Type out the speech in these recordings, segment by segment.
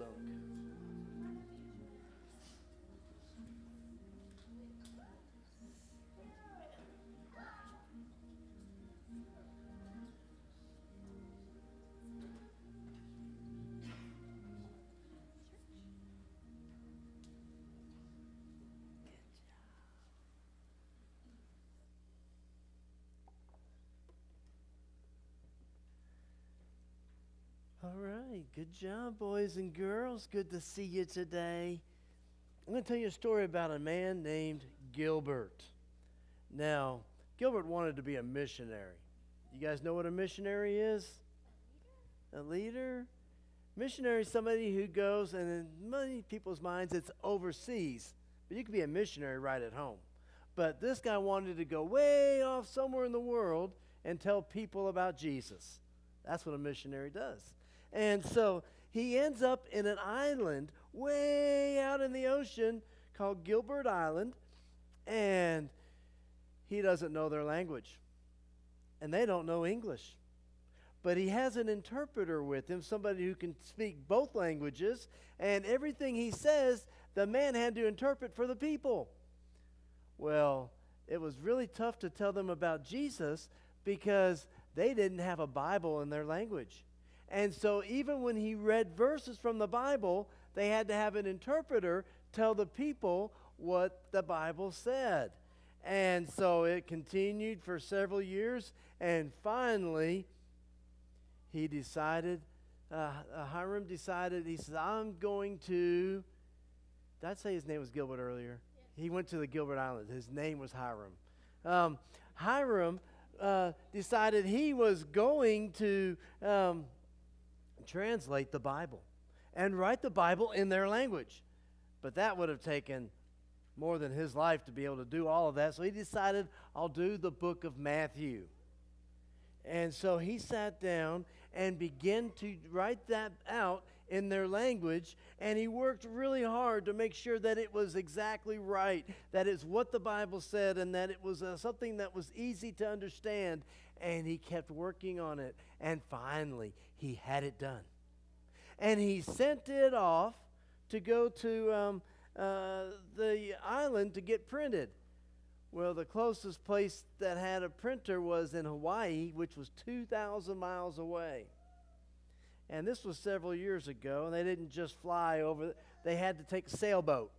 dunk. All right, good job, boys and girls. Good to see you today. I'm going to tell you a story about a man named Gilbert. Now, Gilbert wanted to be a missionary. You guys know what a missionary is? A leader? Missionary is somebody who goes, and in many people's minds, it's overseas. But you could be a missionary right at home. But this guy wanted to go way off somewhere in the world and tell people about Jesus. That's what a missionary does. And so he ends up in an island way out in the ocean called Gilbert Island, and he doesn't know their language, and they don't know English. But he has an interpreter with him, somebody who can speak both languages, and everything he says, the man had to interpret for the people. Well, it was really tough to tell them about Jesus because they didn't have a Bible in their language. And so even when he read verses from the Bible, they had to have an interpreter tell the people what the Bible said. And so it continued for several years, and finally he decided, Hiram decided, he said, I'm going to, did I say his name was Gilbert earlier? Yeah. He went to the Gilbert Islands. His name was Hiram. Hiram decided he was going to translate the Bible and write the Bible in their language. But that would have taken more than his life to be able to do all of that. So he decided, I'll do the book of Matthew. And so he sat down and began to write that out in their language, and he worked really hard to make sure that it was exactly right, that it's what the Bible said, and that it was something that was easy to understand. And he kept working on it, and finally he had it done. And he sent it off to go to the island to get printed. Well, the closest place that had a printer was in Hawaii, which was 2,000 miles away. And this was several years ago, and they didn't just fly over. They had to take a sailboat.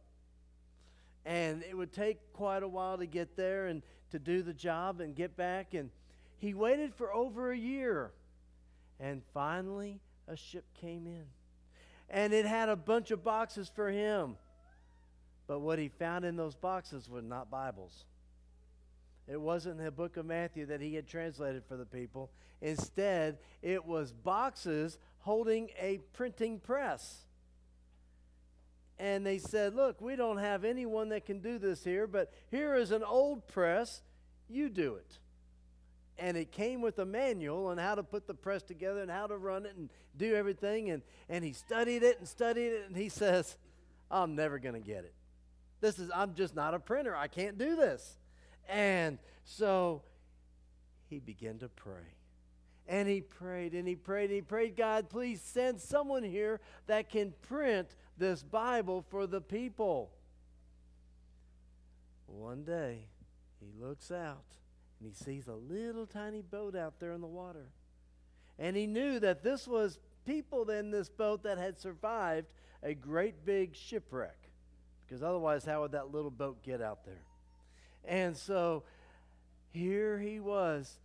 And it would take quite a while to get there and to do the job and get back. And he waited for over a year. And finally, a ship came in. And it had a bunch of boxes for him. But what he found in those boxes were not Bibles. It wasn't the book of Matthew that he had translated for the people. Instead, it was boxes holding a printing press. And they said, look, we don't have anyone that can do this here, but here is an old press. You do it. And it came with a manual on how to put the press together and how to run it and do everything. And he studied it, and he says, I'm never going to get it. I'm just not a printer. I can't do this. And so he began to pray. And he prayed, and he prayed, and he prayed, God, please send someone here that can print this Bible for the people. One day, he looks out, and he sees a little tiny boat out there in the water. And he knew that this was people in this boat that had survived a great big shipwreck. Because otherwise, how would that little boat get out there? And so here he was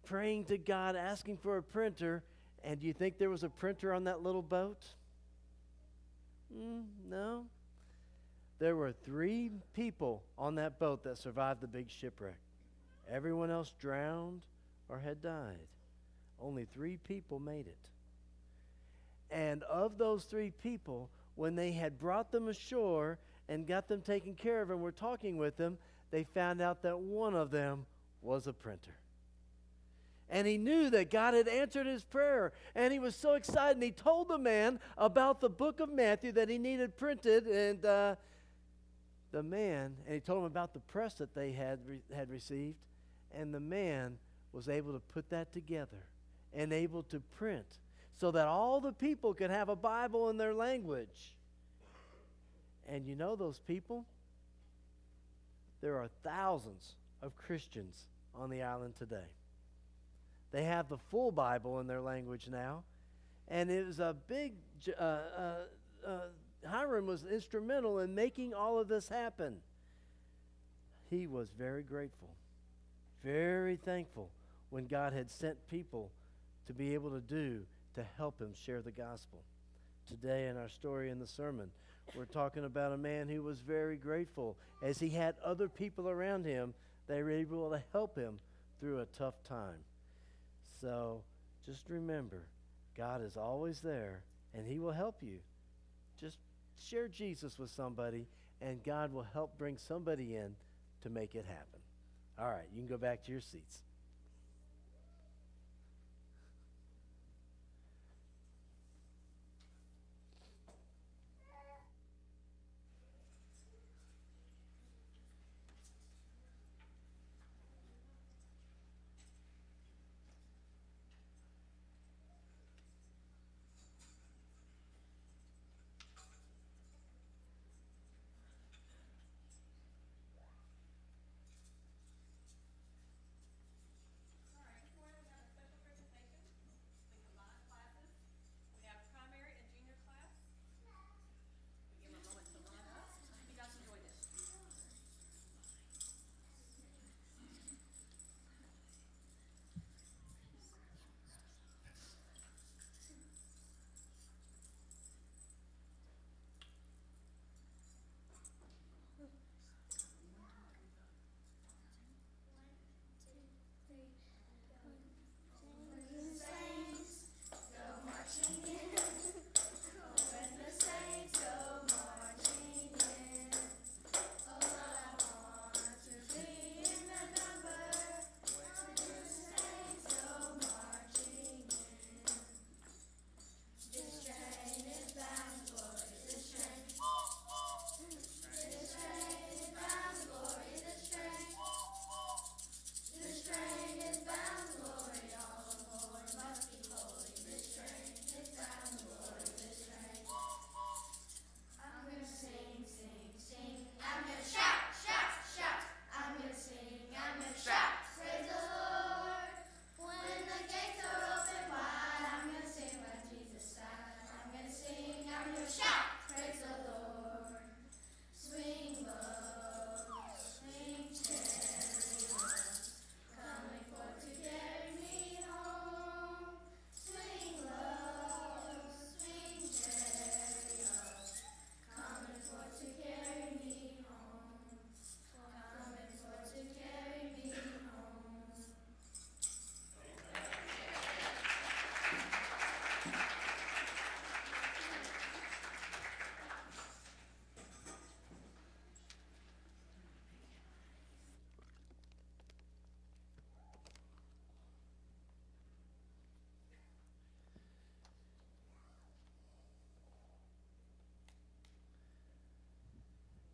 praying to God, asking for a printer. And do you think there was a printer on that little boat? No. There were 3 people on that boat that survived the big shipwreck. Everyone else drowned or had died. Only 3 people made it. And of those 3 people, when they had brought them ashore and got them taken care of and were talking with them, they found out that one of them was a printer. And he knew that God had answered his prayer. And he was so excited. And he told the man about the book of Matthew that he needed printed. And he told him about the press that they had received. And the man was able to put that together and able to print. so that all the people could have a Bible in their language. And you know those people? There are thousands of Christians on the island today. They have the full Bible in their language now. And it was a big, Hiram was instrumental in making all of this happen. He was very grateful, very thankful when God had sent people to be able to help him share the gospel. Today in our story in the sermon, we're talking about a man who was very grateful as he had other people around him. They were able to help him through a tough time. So just remember, God is always there, and he will help you. Just share Jesus with somebody, and God will help bring somebody in to make it happen. All right, you can go back to your seats.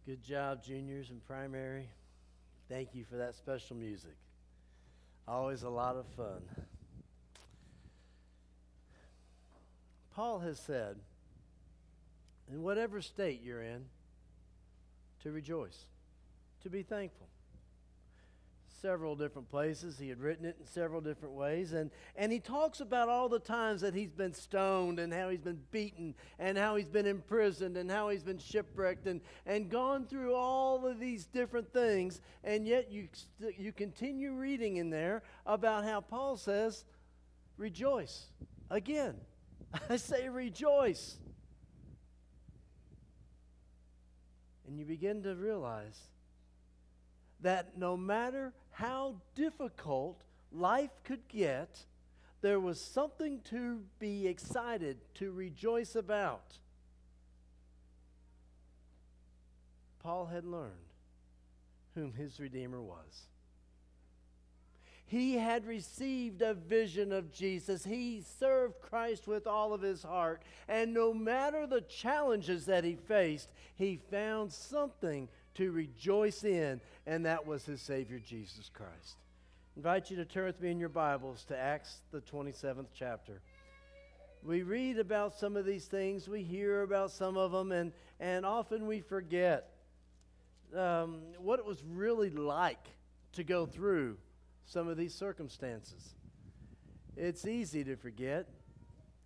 Good job, juniors in primary. Thank you for that special music. Always a lot of fun. Paul has said, in whatever state you're in, to rejoice, to be thankful. Several different places. He had written it in several different ways. And he talks about all the times that he's been stoned and how he's been beaten and how he's been imprisoned and how he's been shipwrecked and gone through all of these different things. And yet you continue reading in there about how Paul says, rejoice. Again, I say rejoice. And you begin to realize that no matter how difficult life could get, there was something to be excited, to rejoice about. Paul had learned whom his Redeemer was. He had received a vision of Jesus. He served Christ with all of his heart. And no matter the challenges that he faced, he found something to rejoice in, and that was his Savior, Jesus Christ. I invite you to turn with me in your Bibles to Acts, the 27th chapter. We read about some of these things, we hear about some of them, and often we forget what it was really like to go through some of these circumstances. It's easy to forget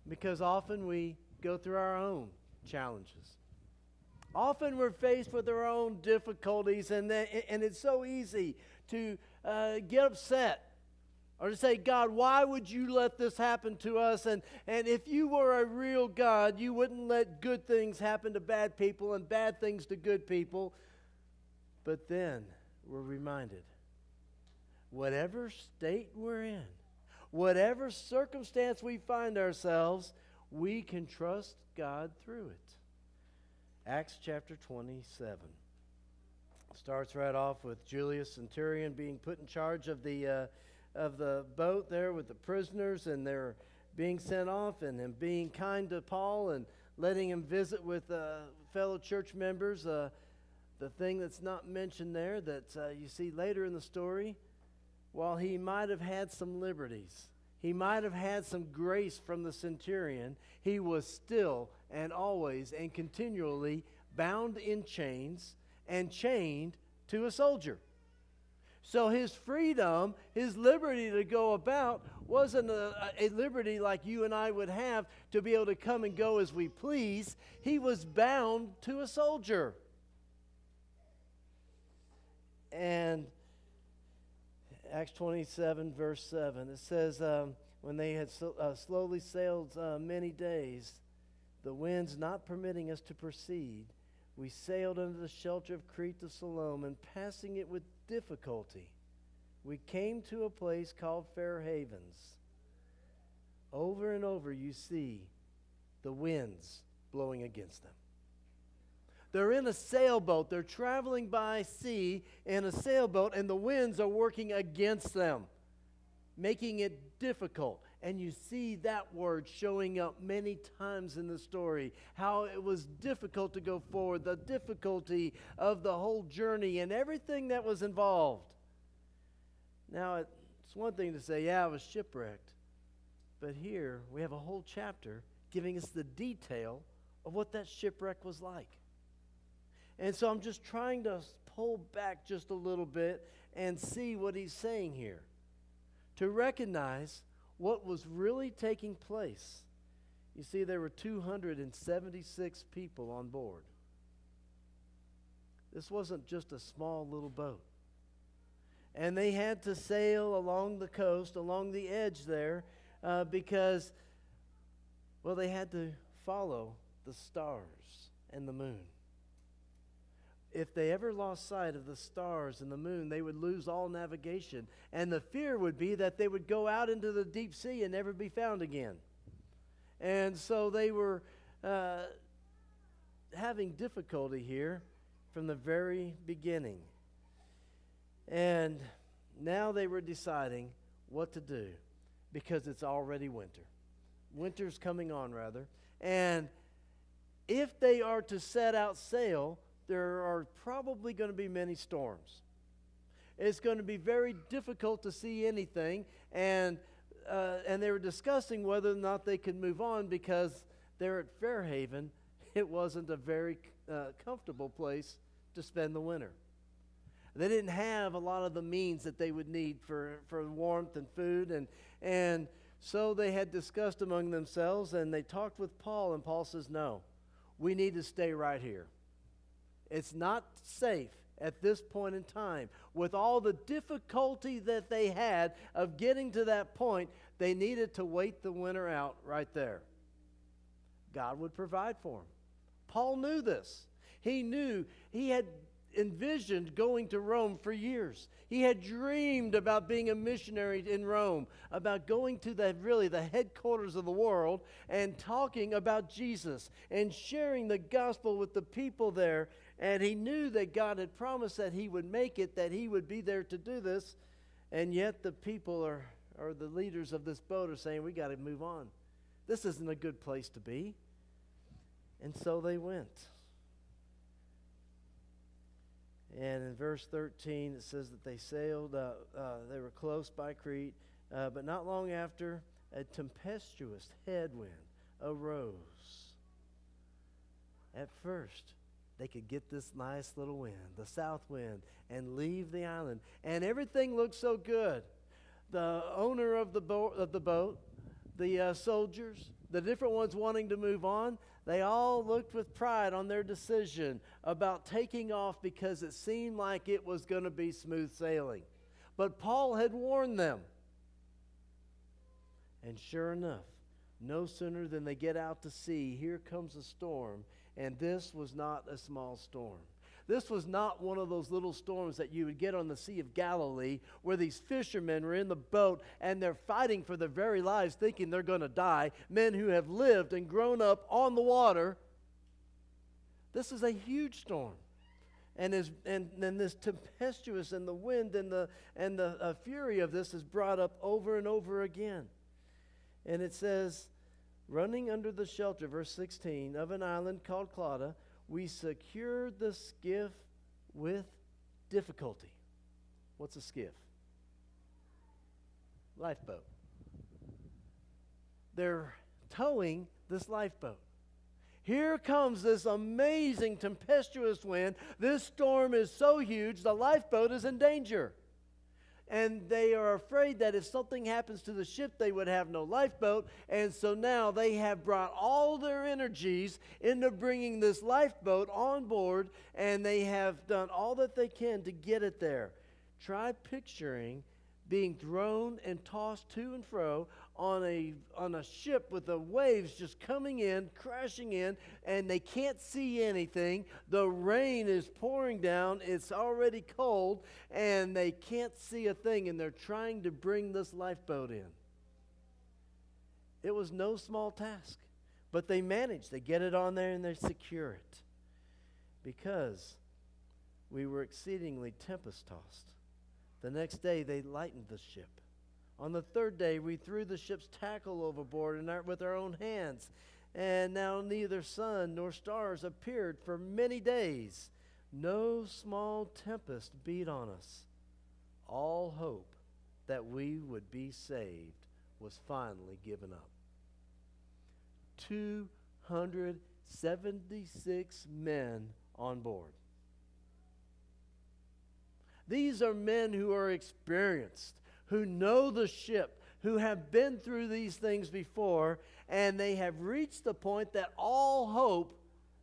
because often we go through our own challenges. Often we're faced with our own difficulties, and it's so easy to get upset or to say, God, why would you let this happen to us? And if you were a real God, you wouldn't let good things happen to bad people and bad things to good people. But then we're reminded, whatever state we're in, whatever circumstance we find ourselves, we can trust God through it. Acts chapter 27 starts right off with Julius Centurion being put in charge of the boat there with the prisoners, and they're being sent off, and him being kind to Paul and letting him visit with fellow church members. The thing that's not mentioned there that you see later in the story, while he might have had some liberties, he might have had some grace from the centurion, he was still and always and continually bound in chains and chained to a soldier. So his freedom, his liberty to go about wasn't a liberty like you and I would have to be able to come and go as we please. He was bound to a soldier. And Acts 27, verse 7, it says, when they had slowly sailed many days, the winds not permitting us to proceed, we sailed under the shelter of Crete to Salome, and passing it with difficulty, we came to a place called Fair Havens. Over and over you see the winds blowing against them. They're in a sailboat. They're traveling by sea in a sailboat, and the winds are working against them, making it difficult. And you see that word showing up many times in the story, how it was difficult to go forward, the difficulty of the whole journey and everything that was involved. Now, it's one thing to say, yeah, I was shipwrecked. But here we have a whole chapter giving us the detail of what that shipwreck was like. And so I'm just trying to pull back just a little bit and see what he's saying here, to recognize what was really taking place. You see, there were 276 people on board. This wasn't just a small little boat. And they had to sail along the coast, along the edge there, because, well, they had to follow the stars and the moon. If they ever lost sight of the stars and the moon, they would lose all navigation. And the fear would be that they would go out into the deep sea and never be found again. And so they were having difficulty here from the very beginning. And now they were deciding what to do, because it's already winter. Winter's coming on, rather. And if they are to set out sail, there are probably going to be many storms. It's going to be very difficult to see anything, and they were discussing whether or not they could move on, because there at Fairhaven, it wasn't a very comfortable place to spend the winter. They didn't have a lot of the means that they would need for warmth and food, and so they had discussed among themselves, and they talked with Paul, and Paul says, no, we need to stay right here. It's not safe at this point in time. With all the difficulty that they had of getting to that point, they needed to wait the winter out right there. God would provide for them. Paul knew this. He knew, he had envisioned going to Rome for years. He had dreamed about being a missionary in Rome, about going to the headquarters of the world and talking about Jesus and sharing the gospel with the people there. And he knew that God had promised that he would make it, that he would be there to do this. And yet the people or the leaders of this boat are saying, we got to move on. This isn't a good place to be. And so they went. And in verse 13, it says that they sailed, they were close by Crete, but not long after, a tempestuous headwind arose. At first, they could get this nice little wind, the south wind, and leave the island. And everything looked so good. The owner of the boat, the soldiers, the different ones wanting to move on, they all looked with pride on their decision about taking off because it seemed like it was going to be smooth sailing. But Paul had warned them. And sure enough, no sooner than they get out to sea, here comes a storm. And this was not a small storm. This was not one of those little storms that you would get on the Sea of Galilee where these fishermen were in the boat and they're fighting for their very lives thinking they're going to die. Men who have lived and grown up on the water. This is a huge storm. And then this tempestuous and the wind and the fury of this is brought up over and over again. And it says, running under the shelter, verse 16, of an island called Clauda, we secured the skiff with difficulty. What's a skiff? Lifeboat. They're towing this lifeboat. Here comes this amazing tempestuous wind. This storm is so huge, the lifeboat is in danger. And they are afraid that if something happens to the ship, they would have no lifeboat. And so now they have brought all their energies into bringing this lifeboat on board, and they have done all that they can to get it there. Try picturing being thrown and tossed to and fro on a ship with the waves just coming in, crashing in, and they can't see anything. The rain is pouring down. It's already cold, and they can't see a thing, and they're trying to bring this lifeboat in. It was no small task, but they managed. They get it on there, and they secure it because we were exceedingly tempest-tossed. The next day, they lightened the ship. On the third day, we threw the ship's tackle overboard with our own hands. And now neither sun nor stars appeared for many days. No small tempest beat on us. All hope that we would be saved was finally given up. 276 men on board. These are men who are experienced, who know the ship, who have been through these things before, and they have reached the point that all hope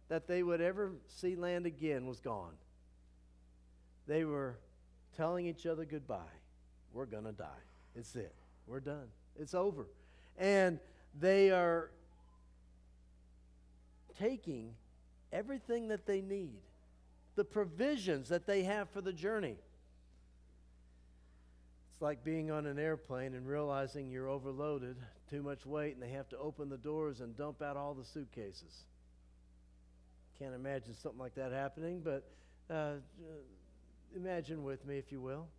that they would ever see land again was gone. They were telling each other goodbye. We're going to die. It's it. We're done. It's over. And they are taking everything that they need, the provisions that they have for the journey. It's like being on an airplane and realizing you're overloaded, too much weight, and they have to open the doors and dump out all the suitcases. Can't imagine something like that happening, but imagine with me, if you will.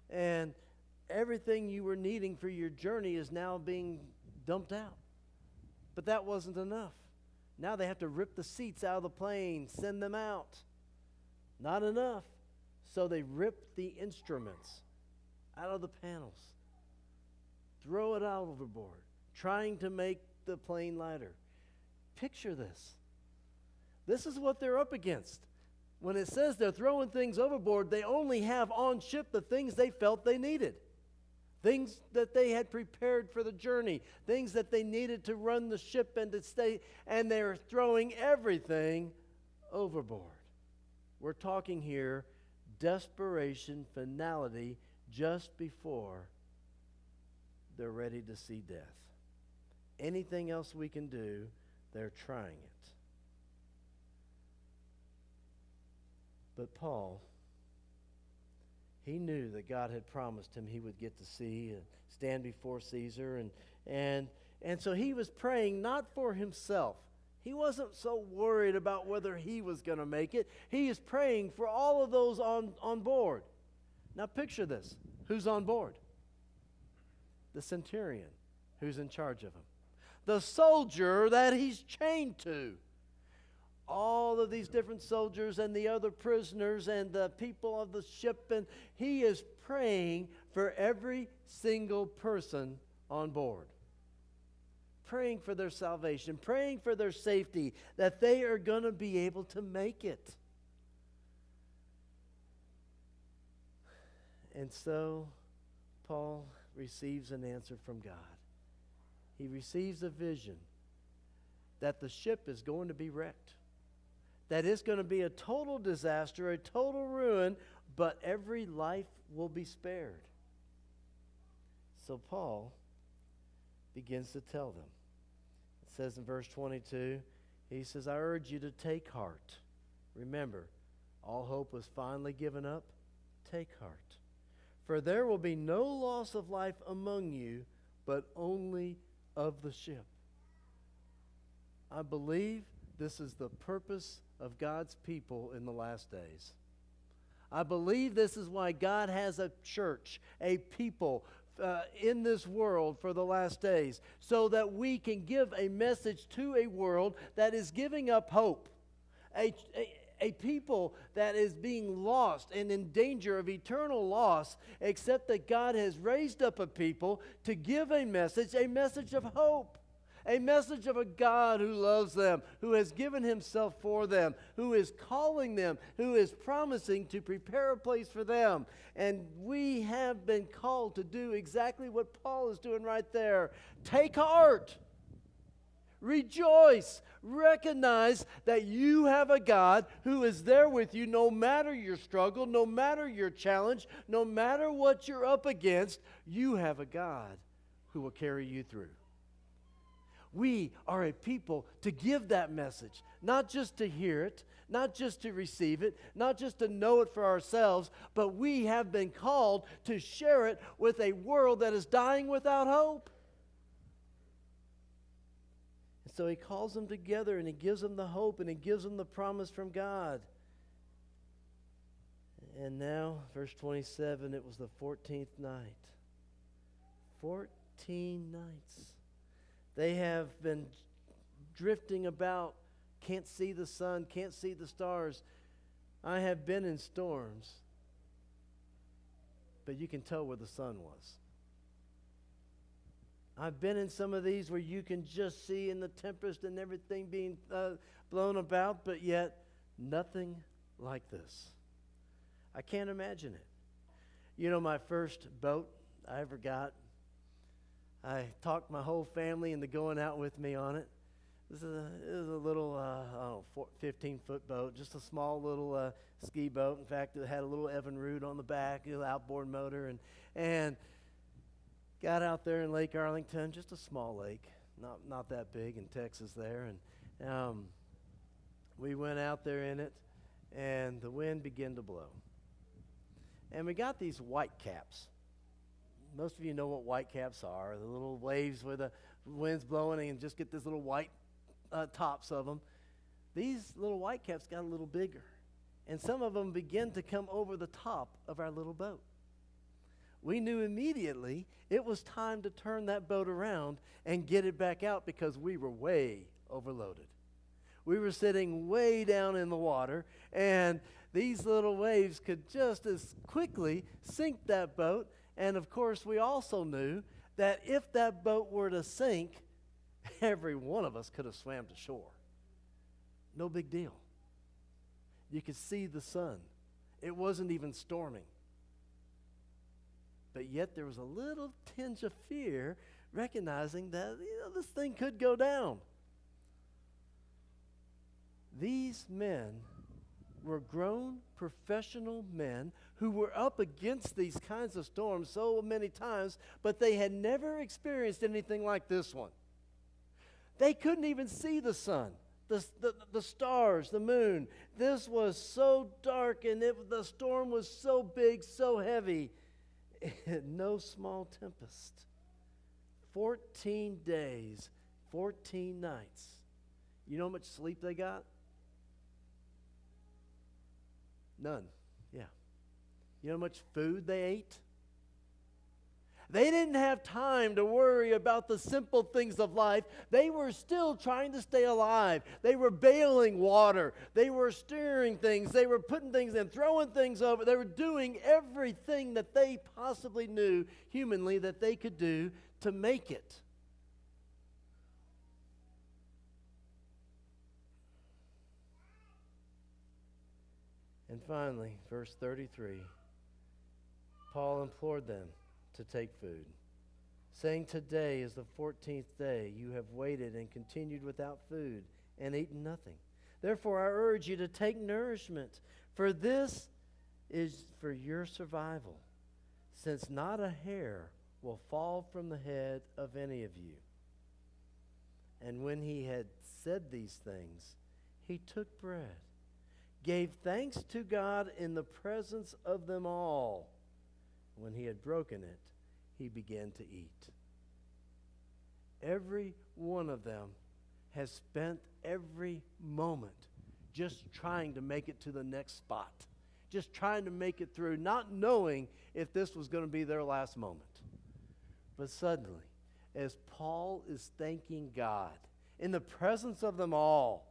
And everything you were needing for your journey is now being dumped out. But that wasn't enough. Now they have to rip the seats out of the plane, send them out. Not enough. So they ripped the instruments out of the panels, throw it out overboard, trying to make the plane lighter. Picture this. This is what they're up against. When it says they're throwing things overboard, they only have on ship the things they felt they needed. Things that they had prepared for the journey, things that they needed to run the ship and to stay, and they're throwing everything overboard. We're talking here desperation, finality, just before they're ready to see death. Anything else we can do, they're trying it. But Paul, he knew that God had promised him he would get to see and stand before Caesar. And so he was praying not for himself. He wasn't so worried about whether he was going to make it. He is praying for all of those on board. Now picture this. Who's on board? The centurion who's in charge of him. The soldier that he's chained to. All of these different soldiers and the other prisoners and the people of the ship. And he is praying for every single person on board. praying for their salvation, praying for their safety, that they are going to be able to make it. And so Paul receives an answer from God. He receives a vision that the ship is going to be wrecked, that it's going to be a total disaster, a total ruin, but every life will be spared. So Paul begins to tell them. It says in verse 22, he says, I urge you to take heart. Remember, all hope was finally given up. Take heart. For there will be no loss of life among you, but only of the ship. I believe this is the purpose of God's people in the last days. I believe this is why God has a church, a people in this world for the last days, so that we can give a message to a world that is giving up hope, a people that is being lost and in danger of eternal loss, except that God has raised up a people to give a message of hope. A message of a God who loves them, who has given himself for them, who is calling them, who is promising to prepare a place for them. And we have been called to do exactly what Paul is doing right there. Take heart. Rejoice. Recognize that you have a God who is there with you no matter your struggle, no matter your challenge, no matter what you're up against. You have a God who will carry you through. We are a people to give that message, not just to hear it, not just to receive it, not just to know it for ourselves, but we have been called to share it with a world that is dying without hope. And so he calls them together and he gives them the hope and he gives them the promise from God. And now, verse 27, it was the 14th night. 14 nights. They have been drifting about, can't see the sun, can't see the stars. I have been in storms, but you can tell where the sun was. I've been in some of these where you can just see in the tempest and everything being blown about, but yet nothing like this. I can't imagine it. You know, my first boat I ever got, I talked my whole family into going out with me on it. It was a little, 15-foot boat, just a small little ski boat. In fact, it had a little Evinrude on the back, a little outboard motor, and got out there in Lake Arlington, just a small lake, not that big in Texas there, and we went out there in it, and the wind began to blow. And we got these white caps. Most of you know what white caps are, the little waves where the wind's blowing and just get this little white tops of them. These little white caps got a little bigger, and some of them began to come over the top of our little boat. We knew immediately it was time to turn that boat around and get it back out because we were way overloaded. We were sitting way down in the water, and these little waves could just as quickly sink that boat. And of course, we also knew that if that boat were to sink, every one of us could have swam to shore. No big deal. You could see the sun. It wasn't even storming. But yet there was a little tinge of fear, recognizing that this thing could go down. These men were grown professional men who were up against these kinds of storms so many times, but they had never experienced anything like this one. They couldn't even see the sun, the stars, the moon. This was so dark, and the storm was so big, so heavy. No small tempest. 14 days, 14 nights. You know how much sleep they got? None. Yeah. You know how much food they ate? They didn't have time to worry about the simple things of life. They were still trying to stay alive. They were bailing water. They were stirring things. They were putting things in, throwing things over. They were doing everything that they possibly knew humanly that they could do to make it. And finally, verse 33, Paul implored them to take food, saying, "Today is the 14th day. You have waited and continued without food and eaten nothing. Therefore, I urge you to take nourishment, for this is for your survival, since not a hair will fall from the head of any of you." And when he had said these things, he took bread, gave thanks to God in the presence of them all. When he had broken it, he began to eat. Every one of them has spent every moment just trying to make it to the next spot, just trying to make it through, not knowing if this was going to be their last moment. But suddenly, as Paul is thanking God in the presence of them all,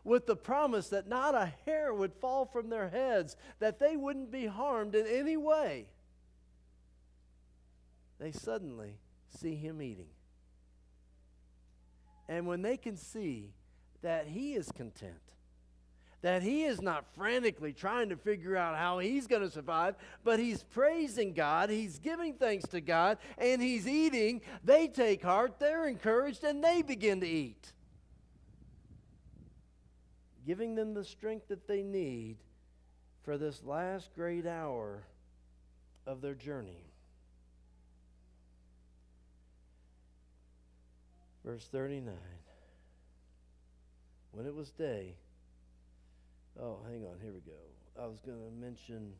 with the promise that not a hair would fall from their heads, that they wouldn't be harmed in any way, they suddenly see him eating. And when they can see that he is content, that he is not frantically trying to figure out how he's going to survive, but he's praising God, he's giving thanks to God, and he's eating, they take heart, they're encouraged, and they begin to eat, giving them the strength that they need for this last great hour of their journey. Verse 39. When it was day, hang on, here we go. I was going to mention,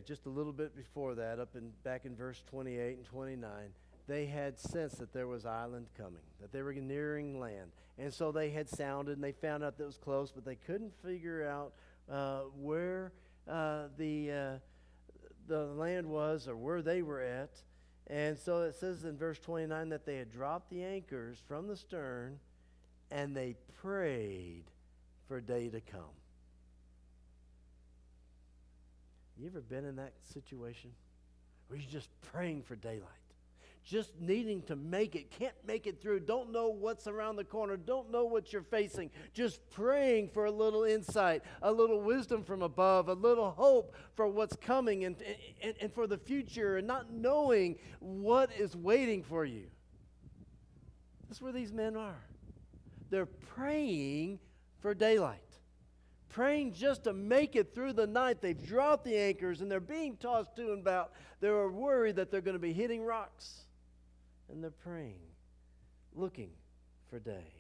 just a little bit before that, back in verse 28 and 29, they had sensed that there was island coming, that they were nearing land. And so they had sounded, and they found out that it was close, but they couldn't figure out where the land was or where they were at. And so it says in verse 29 that they had dropped the anchors from the stern and they prayed for day to come. You ever been in that situation where you're just praying for daylight? Just needing to make it, can't make it through, don't know what's around the corner, don't know what you're facing, just praying for a little insight, a little wisdom from above, a little hope for what's coming and for the future, and not knowing what is waiting for you. That's where these men are. They're praying for daylight, praying just to make it through the night. They've dropped the anchors and they're being tossed to and about. They're worried that they're going to be hitting rocks. And they're praying, looking for day.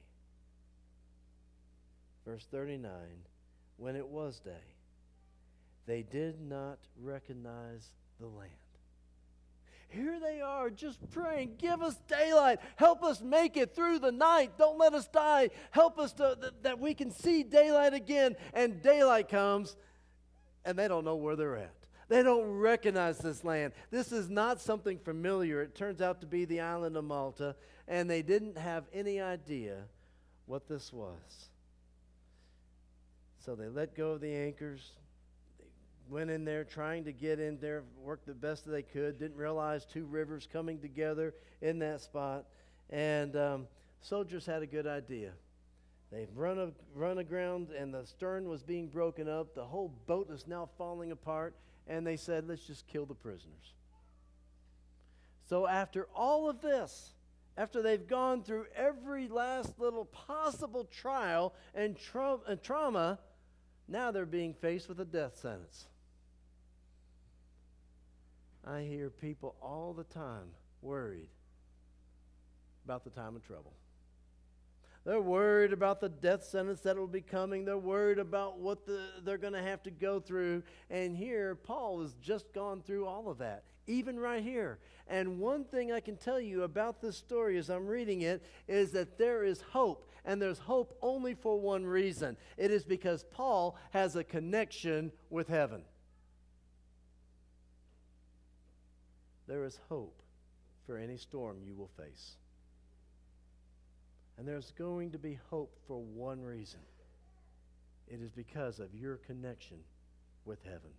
Verse 39, when it was day, they did not recognize the land. Here they are just praying, give us daylight, help us make it through the night, don't let us die, help us that we can see daylight again. And daylight comes, and they don't know where they're at. They don't recognize this land. This is not something familiar. It turns out to be the island of Malta, and they didn't have any idea what this was. So they let go of the anchors. They went in there trying to get in there, worked the best that they could, didn't realize two rivers coming together in that spot. And soldiers had a good idea. They've run aground, and the stern was being broken up. The whole boat is now falling apart. And they said, let's just kill the prisoners. So after all of this, after they've gone through every last little possible trial and trauma, now they're being faced with a death sentence. I hear people all the time worried about the time of trouble. They're worried about the death sentence that will be coming. They're worried about what they're going to have to go through. And here, Paul has just gone through all of that, even right here. And one thing I can tell you about this story as I'm reading it is that there is hope. And there's hope only for one reason. It is because Paul has a connection with heaven. There is hope for any storm you will face. And there's going to be hope for one reason. It is because of your connection with heaven.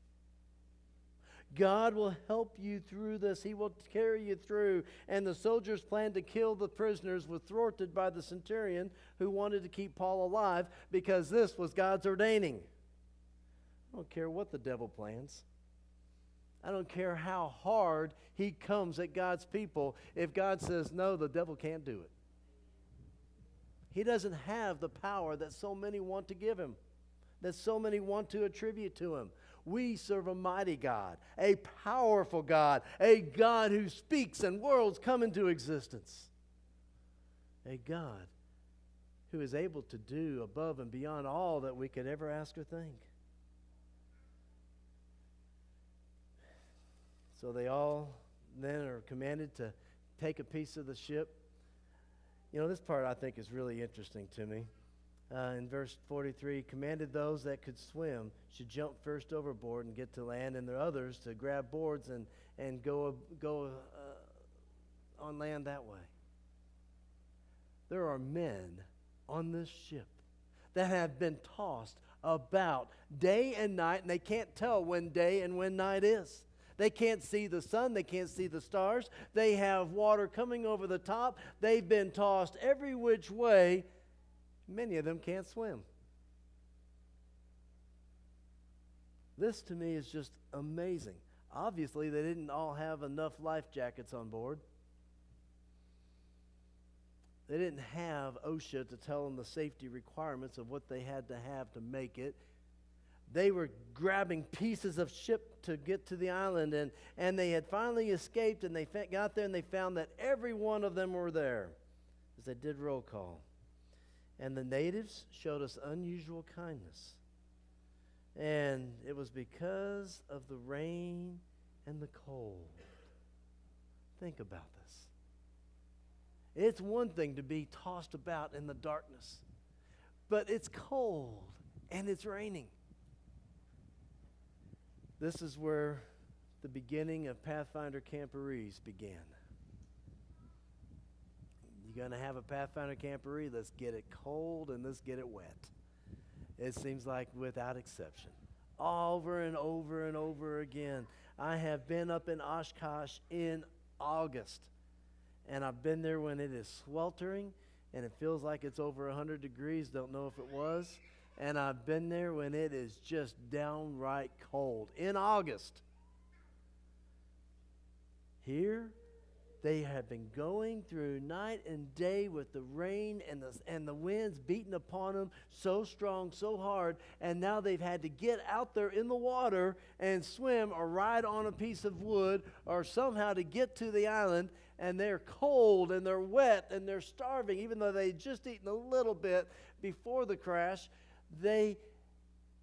God will help you through this. He will carry you through. And the soldiers planned to kill the prisoners, were thwarted by the centurion who wanted to keep Paul alive because this was God's ordaining. I don't care what the devil plans. I don't care how hard he comes at God's people. If God says no, the devil can't do it. He doesn't have the power that so many want to give him, that so many want to attribute to him. We serve a mighty God, a powerful God, a God who speaks and worlds come into existence. A God who is able to do above and beyond all that we could ever ask or think. So they all then are commanded to take a piece of the ship. You know, this part I think is really interesting to me. In verse 43, commanded those that could swim should jump first overboard and get to land, and the others to grab boards and go on land that way. There are men on this ship that have been tossed about day and night, and they can't tell when day and when night is. They can't see the sun. They can't see the stars. They have water coming over the top. They've been tossed every which way. Many of them can't swim. This to me is just amazing. Obviously, they didn't all have enough life jackets on board. They didn't have OSHA to tell them the safety requirements of what they had to have to make it. They were grabbing pieces of ship to get to the island, and they had finally escaped, and they got there, and they found that every one of them were there as they did roll call. And the natives showed us unusual kindness. And it was because of the rain and the cold. Think about this. It's one thing to be tossed about in the darkness, but it's cold and it's raining. This is where the beginning of Pathfinder Camporees began. You're going to have a Pathfinder Camporee, let's get it cold and let's get it wet. It seems like without exception. Over and over and over again. I have been up in Oshkosh in August, and I've been there when it is sweltering and it feels like it's over 100 degrees, don't know if it was. And I've been there when it is just downright cold in August. Here, they have been going through night and day with the rain and the winds beating upon them so strong, so hard, and now they've had to get out there in the water and swim or ride on a piece of wood or somehow to get to the island, and they're cold and they're wet and they're starving, even though they'd just eaten a little bit before the crash. They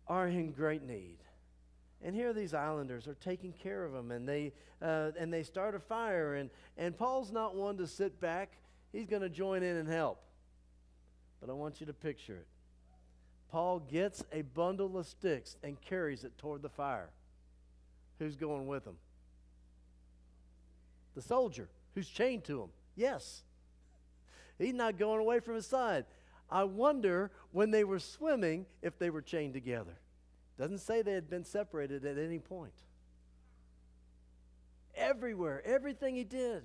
are in great need. And here these islanders are taking care of them, and they start a fire, and Paul's not one to sit back. He's going to join in and help. But I want you to picture it. Paul gets a bundle of sticks and carries it toward the fire. Who's going with him? The soldier who's chained to him. Yes. He's not going away from his side. I wonder when they were swimming if they were chained together. Doesn't say they had been separated at any point. Everywhere, everything he did.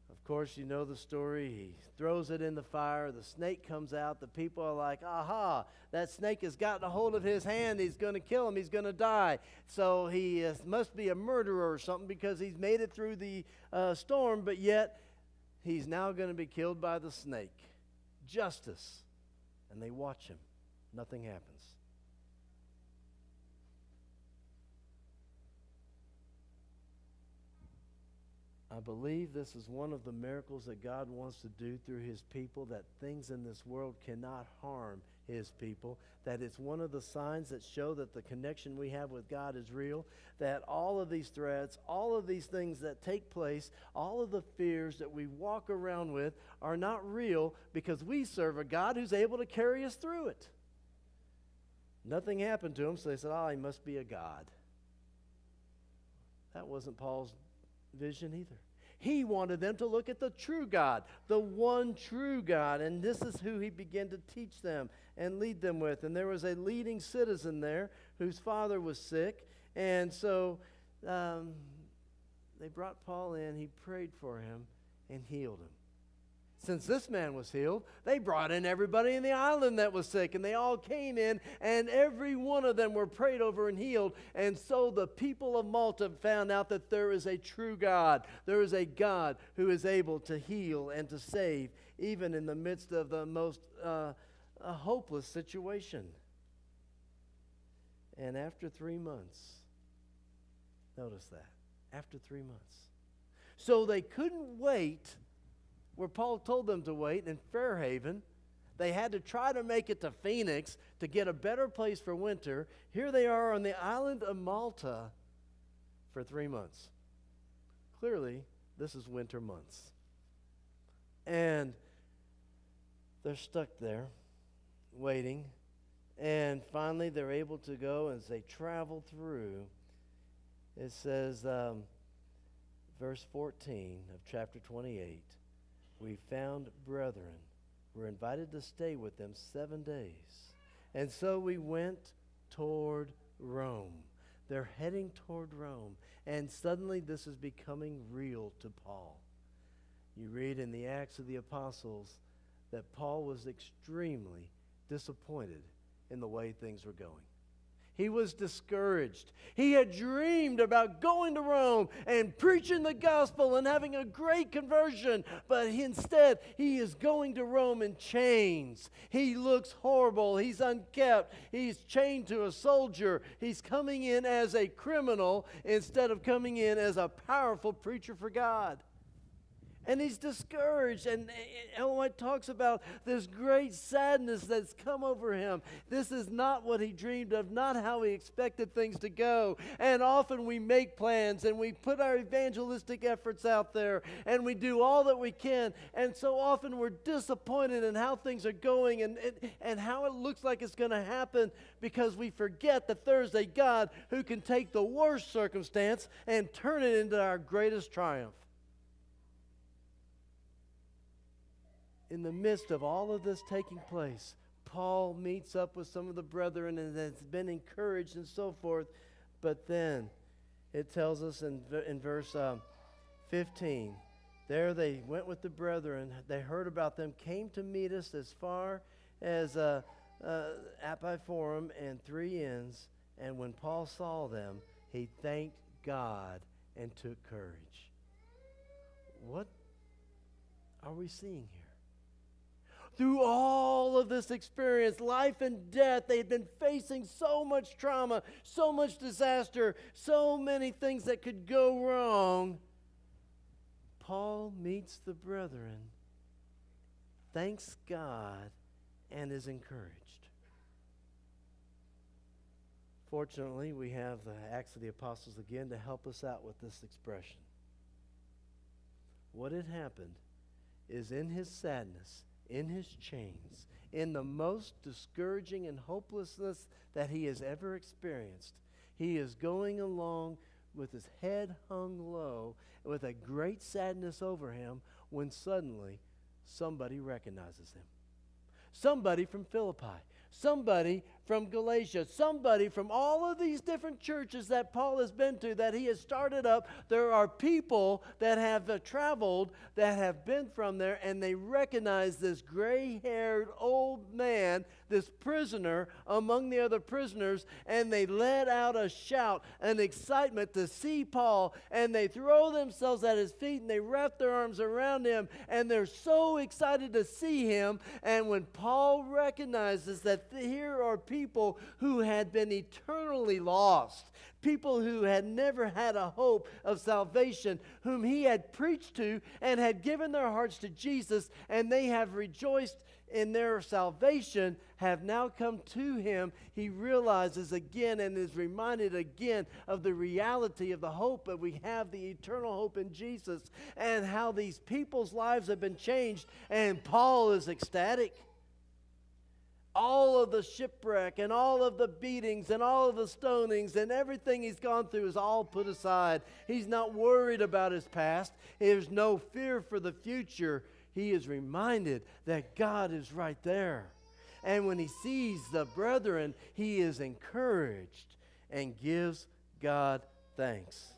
Of course, you know the story. He throws it in the fire. The snake comes out. The people are like, aha, that snake has gotten a hold of his hand. He's going to kill him. He's going to die. So he must be a murderer or something because he's made it through the storm, but yet he's now going to be killed by the snake. Justice. And they watch him. Nothing happens. I believe this is one of the miracles that God wants to do through his people, that things in this world cannot harm his people, that it's one of the signs that show that the connection we have with God is real, that all of these threats, all of these things that take place, all of the fears that we walk around with are not real because we serve a God who's able to carry us through it. Nothing happened to him, so they said, he must be a god. That wasn't Paul's vision either. He wanted them to look at the true God, the one true God, and this is who he began to teach them and lead them with. And there was a leading citizen there whose father was sick, And so they brought Paul in. He prayed for him and healed him. Since this man was healed, they brought in everybody in the island that was sick, and they all came in, and every one of them were prayed over and healed. And so the people of Malta found out that there is a true God. There is a God who is able to heal and to save, even in the midst of the most hopeless situation. And after 3 months, notice that, after 3 months. So they couldn't wait where Paul told them to wait in Fairhaven. They had to try to make it to Phoenix to get a better place for winter. Here they are on the island of Malta for 3 months. Clearly, this is winter months. And they're stuck there, waiting. And finally, they're able to go as they travel through. It says, verse 14 of chapter 28, we found brethren. We're invited to stay with them 7 days. And so we went toward Rome. They're heading toward Rome. And suddenly this is becoming real to Paul. You read in the Acts of the Apostles that Paul was extremely disappointed in the way things were going. He was discouraged. He had dreamed about going to Rome and preaching the gospel and having a great conversion, but instead he is going to Rome in chains. He looks horrible. He's unkept. He's chained to a soldier. He's coming in as a criminal instead of coming in as a powerful preacher for God. And he's discouraged. And Ellen White talks about this great sadness that's come over him. This is not what he dreamed of, not how he expected things to go. And often we make plans and we put our evangelistic efforts out there and we do all that we can. And so often we're disappointed in how things are going and how it looks like it's going to happen, because we forget that there's a God who can take the worst circumstance and turn it into our greatest triumph. In the midst of all of this taking place, Paul meets up with some of the brethren and has been encouraged and so forth. But then it tells us in verse 15, there they went with the brethren. They heard about them, came to meet us as far as Appiforum and 3 inns. And when Paul saw them, he thanked God and took courage. What are we seeing here? Through all of this experience, life and death, they had been facing so much trauma, so much disaster, so many things that could go wrong. Paul meets the brethren, thanks God, and is encouraged. Fortunately, we have the Acts of the Apostles again to help us out with this expression. What had happened is, in his sadness, in his chains, in the most discouraging and hopelessness that he has ever experienced, he is going along with his head hung low, with a great sadness over him, when suddenly somebody recognizes him. Somebody from Philippi, somebody from Galatia, somebody from all of these different churches that Paul has been to, that he has started up. There are people that have traveled, that have been from there, and they recognize this gray-haired old man, this prisoner among the other prisoners, and they let out a shout, an excitement to see Paul, and they throw themselves at his feet, and they wrap their arms around him, and they're so excited to see him. And when Paul recognizes that here are people who had been eternally lost, people who had never had a hope of salvation, whom he had preached to and had given their hearts to Jesus, and they have rejoiced in their salvation, have now come to him, he realizes again and is reminded again of the reality of the hope that we have, the eternal hope in Jesus, and how these people's lives have been changed. And Paul is ecstatic. All of the shipwreck and all of the beatings and all of the stonings and everything he's gone through is all put aside. He's not worried about his past. There's no fear for the future. He is reminded that God is right there. And when he sees the brethren, he is encouraged and gives God thanks.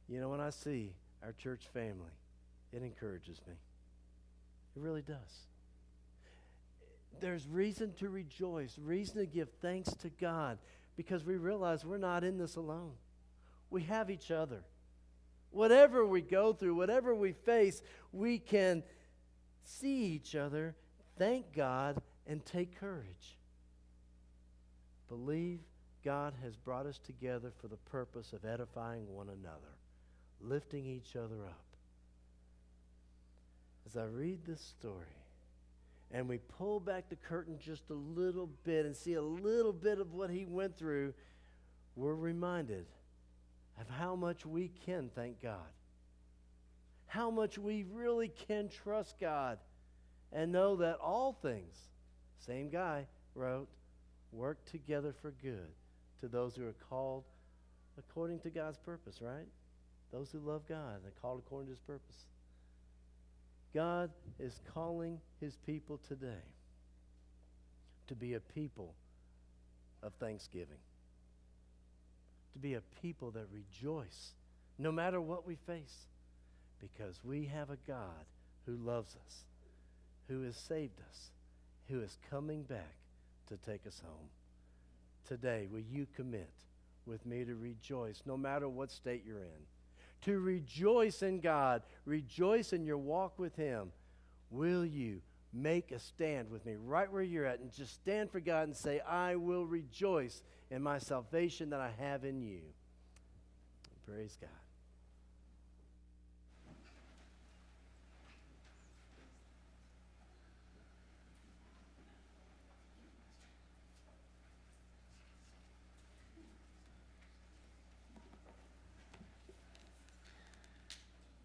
You know, when I see our church family, it encourages me. It really does. There's reason to rejoice, reason to give thanks to God, because we realize we're not in this alone. We have each other. Whatever we go through, whatever we face, we can see each other, thank God, and take courage. Believe God has brought us together for the purpose of edifying one another, lifting each other up. As I read this story, and we pull back the curtain just a little bit and see a little bit of what he went through, we're reminded of how much we can thank God. How much we really can trust God and know that all things, same guy wrote, work together for good to those who are called according to God's purpose, right? Those who love God and are called according to his purpose. God is calling his people today to be a people of thanksgiving, to be a people that rejoice no matter what we face, because we have a God who loves us, who has saved us, who is coming back to take us home. Today, will you commit with me to rejoice no matter what state you're in? To rejoice in God, rejoice in your walk with him. Will you make a stand with me right where you're at and just stand for God and say, I will rejoice in my salvation that I have in you. Praise God.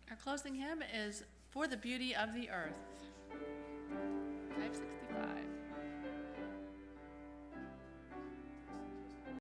Our closing hymn is For the Beauty of the Earth.